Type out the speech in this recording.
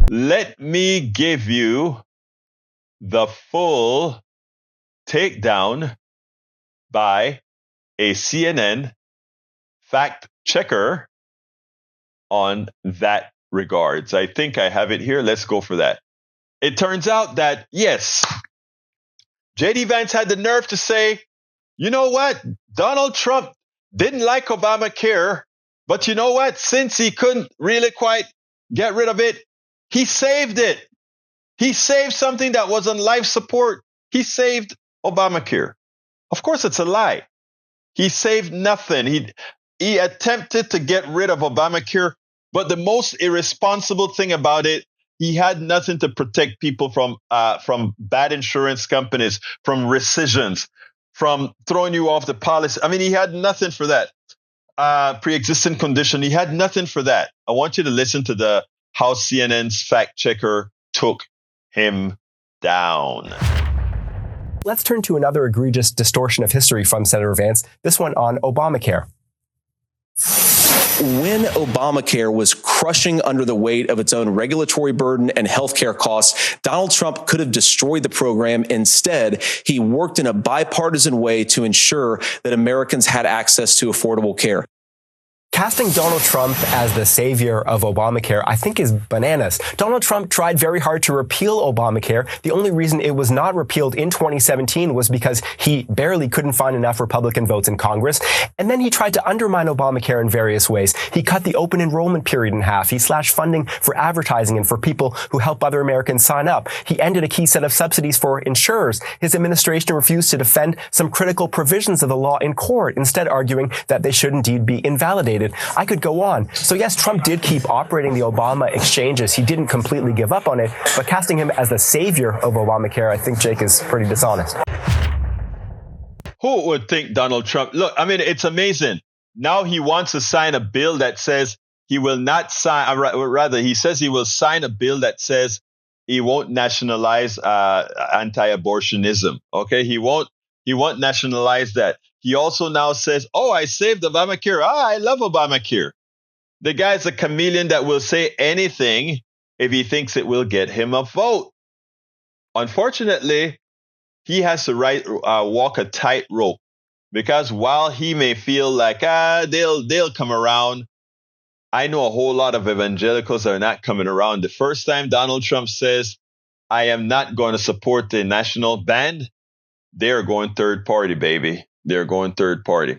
Let me give you the full takedown by a CNN fact checker on that regards. I think I have it here. Let's go for that. It turns out that, yes, JD Vance had the nerve to say, you know what? Donald Trump didn't like Obamacare, but you know what? Since he couldn't really quite get rid of it, he saved it. He saved something that was on life support. He saved Obamacare. Of course, it's a lie. He saved nothing. He attempted to get rid of Obamacare, but the most irresponsible thing about it, he had nothing to protect people from bad insurance companies, from rescissions, from throwing you off the policy. I mean, he had nothing for that. Pre-existing condition, he had nothing for that. I want you to listen to how CNN's fact checker took him down. Let's turn to another egregious distortion of history from Senator Vance, this one on Obamacare. When Obamacare was crushing under the weight of its own regulatory burden and healthcare costs, Donald Trump could have destroyed the program. Instead, he worked in a bipartisan way to ensure that Americans had access to affordable care. Casting Donald Trump as the savior of Obamacare, I think, is bananas. Donald Trump tried very hard to repeal Obamacare. The only reason it was not repealed in 2017 was because he barely couldn't find enough Republican votes in Congress. And then he tried to undermine Obamacare in various ways. He cut the open enrollment period in half. He slashed funding for advertising and for people who help other Americans sign up. He ended a key set of subsidies for insurers. His administration refused to defend some critical provisions of the law in court, instead arguing that they should indeed be invalidated. I could go on. So yes, Trump did keep operating the Obama exchanges. He didn't completely give up on it, but casting him as the savior of Obamacare, I think, Jake, is pretty dishonest. Who would think Donald Trump? Look, I mean, it's amazing. Now he wants to sign a bill that says he will not sign, or rather, he says he will sign a bill that says he won't nationalize anti-abortionism. Okay, he won't nationalize that. He also now says, oh, I saved Obamacare. I love Obamacare. The guy's a chameleon that will say anything if he thinks it will get him a vote. Unfortunately, he has to walk a tightrope, because while he may feel like, they'll come around, I know a whole lot of evangelicals that are not coming around. The first time Donald Trump says, I am not going to support the national band, they're going third party, baby. They're going third party.